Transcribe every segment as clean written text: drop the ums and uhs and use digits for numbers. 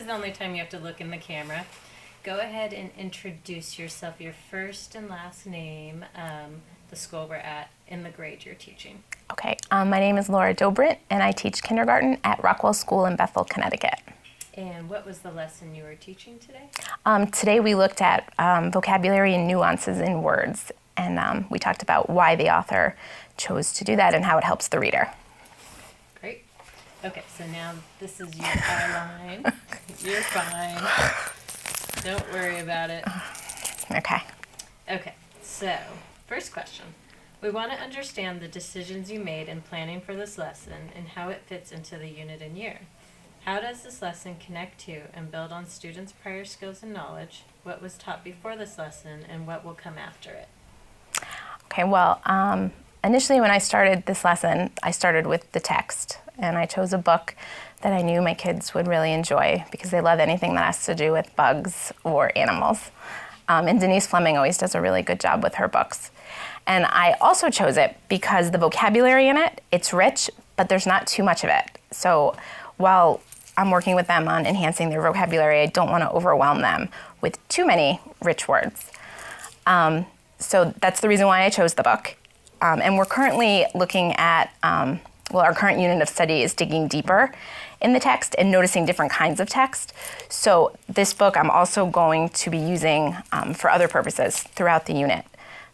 is the only time you have to look in the camera. Go ahead and introduce yourself, your first and last name, the school we're at, and the grade you're teaching. Okay, my name is Laura Dobrindt, and I teach kindergarten at Rockwell School in Bethel, Connecticut. And what was the lesson you were teaching today? Today we looked at vocabulary and nuances in words, and we talked about why the author chose to do that and how it helps the reader. Great. Okay, so now this is your outline. You're fine. Don't worry about it. Okay. Okay, so first question. We want to understand the decisions you made in planning for this lesson and how it fits into the unit and year. How does this lesson connect to and build on students' prior skills and knowledge? What was taught before this lesson and what will come after it? Okay, well, initially when I started this lesson, I started with the text, and I chose a book that I knew my kids would really enjoy because they love anything that has to do with bugs or animals. And Denise Fleming always does a really good job with her books. And I also chose it because the vocabulary in it, it's rich, but there's not too much of it. So while I'm working with them on enhancing their vocabulary, I don't want to overwhelm them with too many rich words. So that's the reason why I chose the book. And we're currently looking at, our current unit of study is digging deeper in the text and noticing different kinds of text. So this book I'm also going to be using for other purposes throughout the unit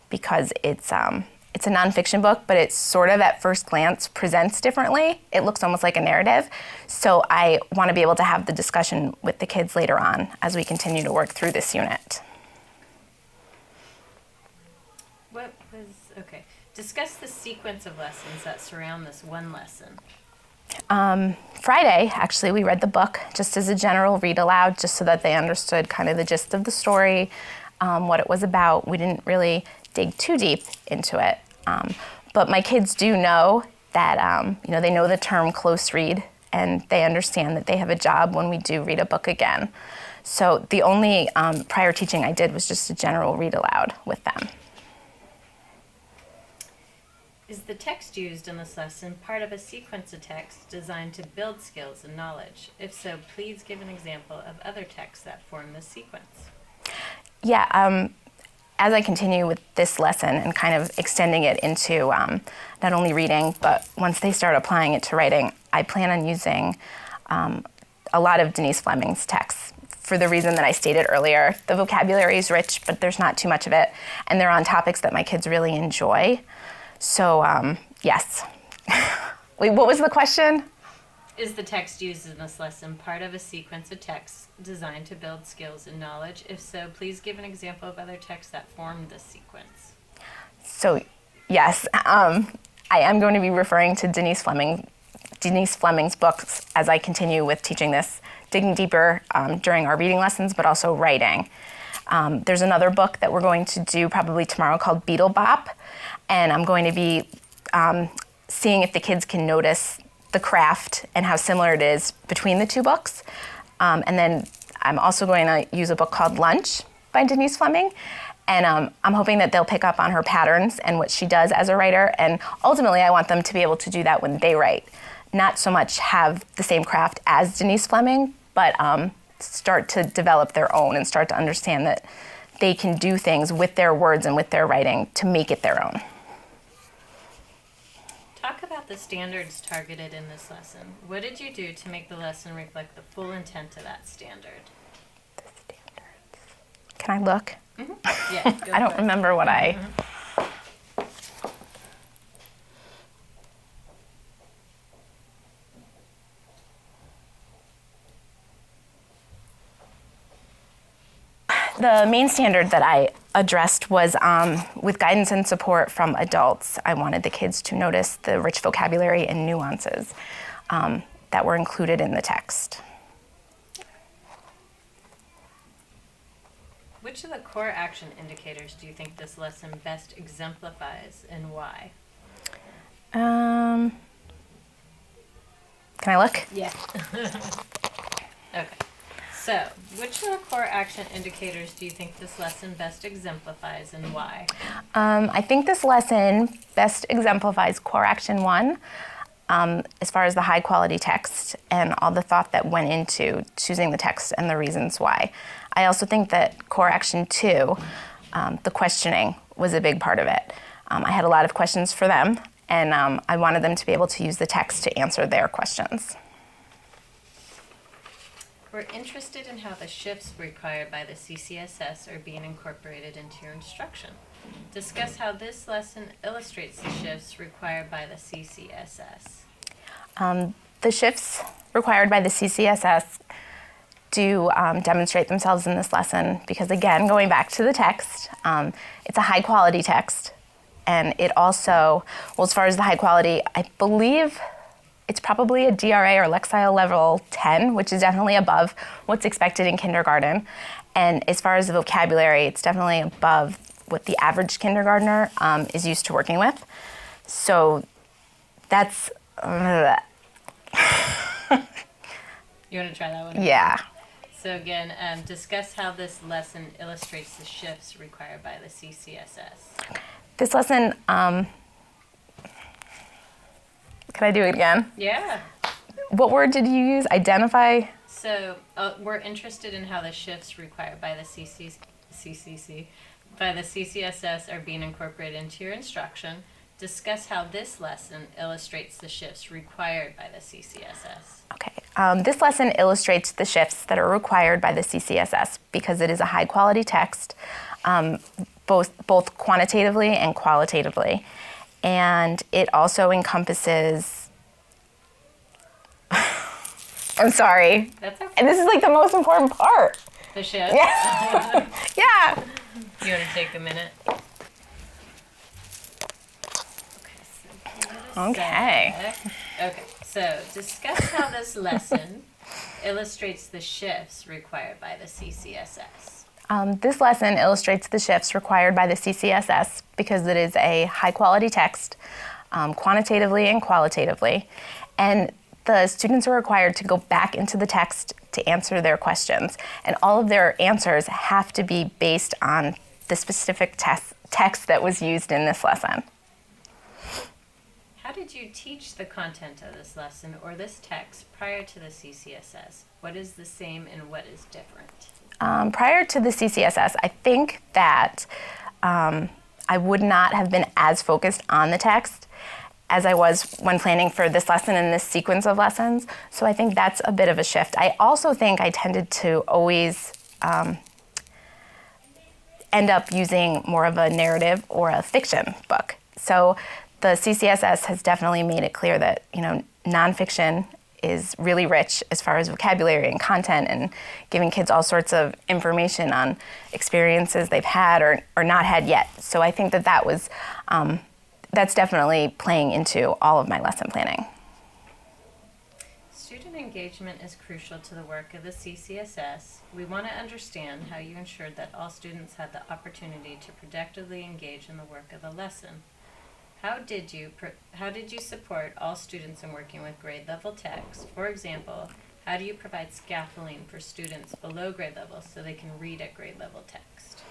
because it's a nonfiction book, but it sort of at first glance presents differently. It looks almost like a narrative. So I want to be able to have the discussion with the kids later on as we continue to work through this unit. Okay. Discuss the sequence of lessons that surround this one lesson. Friday, actually, we read the book just as a general read aloud, just so that they understood kind of the gist of the story, what it was about. We didn't really dig too deep into it. But my kids do know that, they know the term close read, and they understand that they have a job when we do read a book again. So the only prior teaching I did was just a general read aloud with them. Is the text used in this lesson part of a sequence of text designed to build skills and knowledge? If so, please give an example of other texts that form this sequence. Yeah, as I continue with this lesson and kind of extending it into not only reading, but once they start applying it to writing, I plan on using a lot of Denise Fleming's texts for the reason that I stated earlier. The vocabulary is rich, but there's not too much of it, and they're on topics that my kids really enjoy. So, yes. Wait, what was the question? Is the text used in this lesson part of a sequence of texts designed to build skills and knowledge? If so, please give an example of other texts that form this sequence. So, yes, I am going to be referring to Denise Fleming's books as I continue with teaching this, digging deeper during our reading lessons, but also writing. There's another book that we're going to do probably tomorrow called Beetle Bop, and I'm going to be seeing if the kids can notice the craft and how similar it is between the two books. And then I'm also going to use a book called Lunch by Denise Fleming, and I'm hoping that they'll pick up on her patterns and what she does as a writer, and ultimately I want them to be able to do that when they write. Not so much have the same craft as Denise Fleming, but start to develop their own and start to understand that they can do things with their words and with their writing to make it their own. Talk about the standards targeted in this lesson. What did you do to make the lesson reflect the full intent of that standard? The standards. Can I look? Mm-hmm. Yeah, go I don't for it. remember what The main standard that I addressed was with guidance and support from adults. I wanted the kids to notice the rich vocabulary and nuances that were included in the text. Which of the core action indicators do you think this lesson best exemplifies and why? Can I look? Yeah. Okay. So, which of the core action indicators do you think this lesson best exemplifies and why? I think this lesson best exemplifies core action 1. as far as the high quality text and all the thought that went into choosing the text and the reasons why. I also think that core action 2, the questioning, was a big part of it. I had a lot of questions for them, and I wanted them to be able to use the text to answer their questions. We're interested in how the shifts required by the CCSS are being incorporated into your instruction. Discuss how this lesson illustrates the shifts required by the CCSS. The shifts required by the CCSS do demonstrate themselves in this lesson because, again, going back to the text, it's a high quality text. And it also, well, as far as the high quality, I believe it's probably a DRA or Lexile level 10, which is definitely above what's expected in kindergarten. And as far as the vocabulary, it's definitely above what the average kindergartner is used to working with. So that's... You want to try that one? Yeah. So again, discuss how this lesson illustrates the shifts required by the CCSS. This lesson, can I do it again? Yeah. What word did you use? Identify? So we're interested in how the shifts required by the CCSS are being incorporated into your instruction. Discuss how this lesson illustrates the shifts required by the CCSS. Okay. This lesson illustrates the shifts that are required by the CCSS because it is a high quality text, both quantitatively and qualitatively. And it also encompasses, I'm sorry. That's okay. And this is like the most important part. The shifts? Yeah. Yeah. You want to take a minute? Okay. Okay, so discuss how this lesson illustrates the shifts required by the CCSS. This lesson illustrates the shifts required by the CCSS because it is a high quality text, quantitatively and qualitatively, and the students are required to go back into the text to answer their questions, and all of their answers have to be based on the specific text that was used in this lesson. How did you teach the content of this lesson or this text prior to the CCSS? What is the same and what is different? Prior to the CCSS, I think that I would not have been as focused on the text as I was when planning for this lesson and this sequence of lessons. So I think that's a bit of a shift. I also think I tended to always end up using more of a narrative or a fiction book. So the CCSS has definitely made it clear that, nonfiction is really rich as far as vocabulary and content and giving kids all sorts of information on experiences they've had or not had yet. So I think that was, that's definitely playing into all of my lesson planning. Student engagement is crucial to the work of the CCSS. We want to understand how you ensured that all students had the opportunity to productively engage in the work of the lesson. How did you support all students in working with grade level text? For example, how do you provide scaffolding for students below grade level so they can read at grade level text?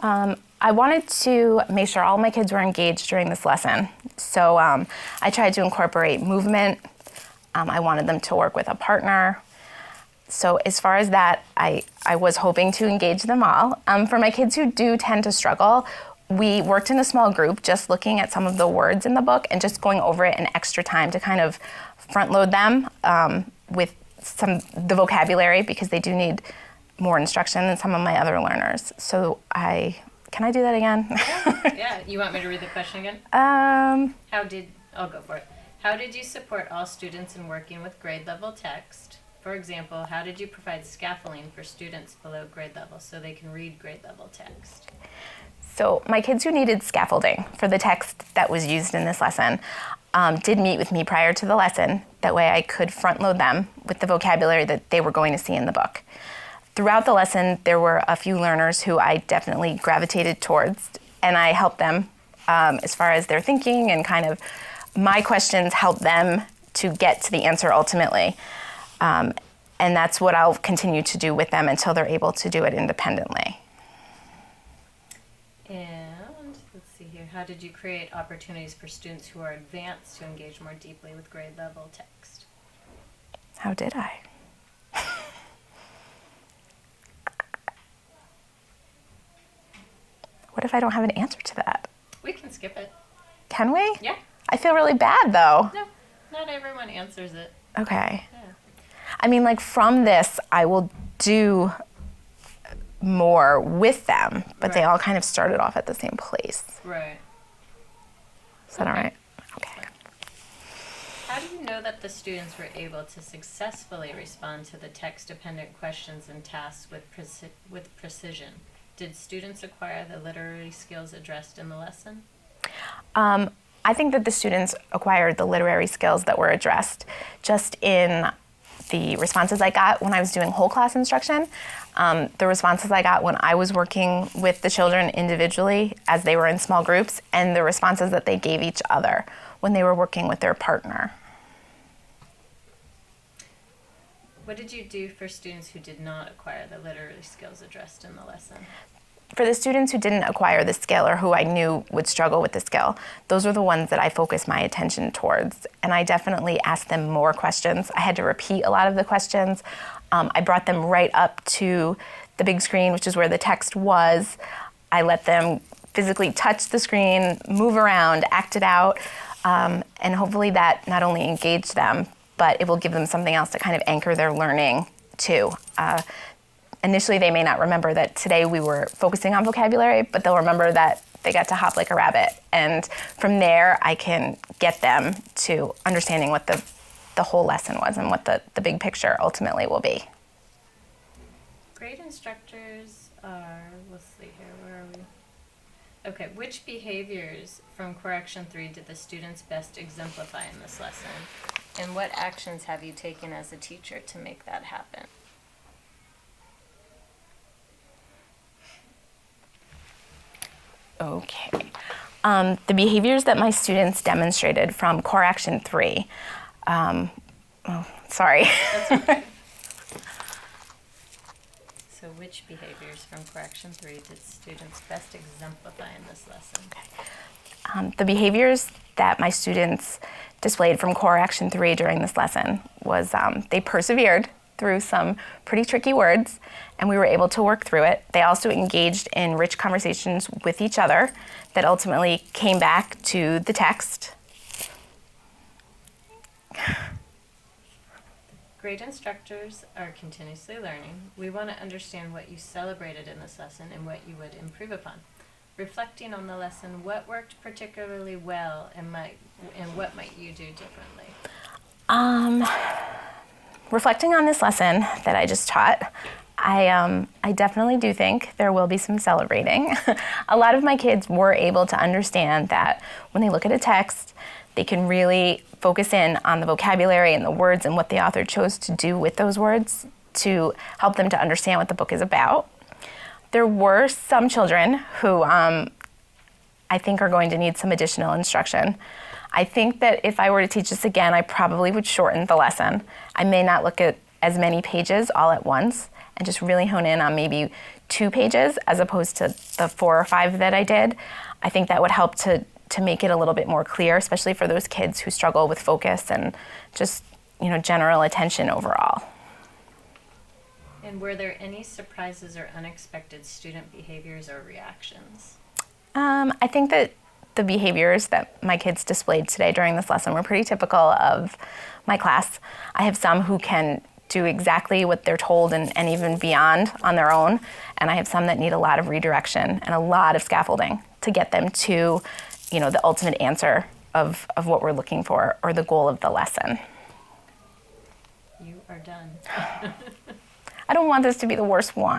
I wanted to make sure all my kids were engaged during this lesson. So I tried to incorporate movement. I wanted them to work with a partner. So as far as that, I was hoping to engage them all. For my kids who do tend to struggle, we worked in a small group just looking at some of the words in the book and just going over it an extra time to kind of front load them with the vocabulary because they do need more instruction than some of my other learners. So can I do that again? Yeah. You want me to read the question again? I'll go for it. How did you support all students in working with grade level text? For example, how did you provide scaffolding for students below grade level so they can read grade level text? So my kids who needed scaffolding for the text that was used in this lesson did meet with me prior to the lesson. That way I could front load them with the vocabulary that they were going to see in the book. Throughout the lesson, there were a few learners who I definitely gravitated towards, and I helped them as far as their thinking, and kind of my questions helped them to get to the answer ultimately. And that's what I'll continue to do with them until they're able to do it independently. And let's see here. how did you create opportunities for students who are advanced to engage more deeply with grade level text? How did I? What if I don't have an answer to that? We can skip it. Can we? Yeah. I feel really bad though. No, not everyone answers it. Okay. Yeah. I mean, like from this, I will do more with them, but they Right. all kind of started off at the same place. Right. Is that all Okay. right? Okay. How do you know that the students were able to successfully respond to the text-dependent questions and tasks with precision? Did students acquire the literary skills addressed in the lesson? I think that the students acquired the literary skills that were addressed just in the responses I got when I was doing whole class instruction, the responses I got when I was working with the children individually as they were in small groups, and the responses that they gave each other when they were working with their partner. What did you do for students who did not acquire the literary skills addressed in the lesson? For the students who didn't acquire the skill or who I knew would struggle with the skill, those were the ones that I focused my attention towards. And I definitely asked them more questions. I had to repeat a lot of the questions. I brought them right up to the big screen, which is where the text was. I let them physically touch the screen, move around, act it out, and hopefully that not only engaged them, but it will give them something else to kind of anchor their learning too. Initially, they may not remember that today we were focusing on vocabulary, but they'll remember that they got to hop like a rabbit. And from there, I can get them to understanding what the whole lesson was and what the big picture ultimately will be. Great instructors are, let's see here, where are we? Okay, which behaviors from Core Action 3 did the students best exemplify in this lesson? And what actions have you taken as a teacher to make that happen? Okay. The behaviors that my students demonstrated from Core Action 3, sorry. That's okay. So which behaviors from Core Action 3 did students best exemplify in this lesson? The behaviors that my students displayed from Core Action 3 during this lesson was they persevered through some pretty tricky words, and we were able to work through it. They also engaged in rich conversations with each other that ultimately came back to the text. Great instructors are continuously learning. We want to understand what you celebrated in this lesson and what you would improve upon. Reflecting on the lesson, what worked particularly well and what might you do differently? Reflecting on this lesson that I just taught, I definitely do think there will be some celebrating. A lot of my kids were able to understand that when they look at a text, they can really focus in on the vocabulary and the words and what the author chose to do with those words to help them to understand what the book is about. There were some children who I think are going to need some additional instruction. I think that if I were to teach this again, I probably would shorten the lesson. I may not look at as many pages all at once and just really hone in on maybe 2 pages as opposed to the 4 or 5 that I did. I think that would help to make it a little bit more clear, especially for those kids who struggle with focus and just, general attention overall. And were there any surprises or unexpected student behaviors or reactions? I think that the behaviors that my kids displayed today during this lesson were pretty typical of my class. I have some who can do exactly what they're told and even beyond on their own, and I have some that need a lot of redirection and a lot of scaffolding to get them to, the ultimate answer of what we're looking for or the goal of the lesson. You are done. I don't want this to be the worst one.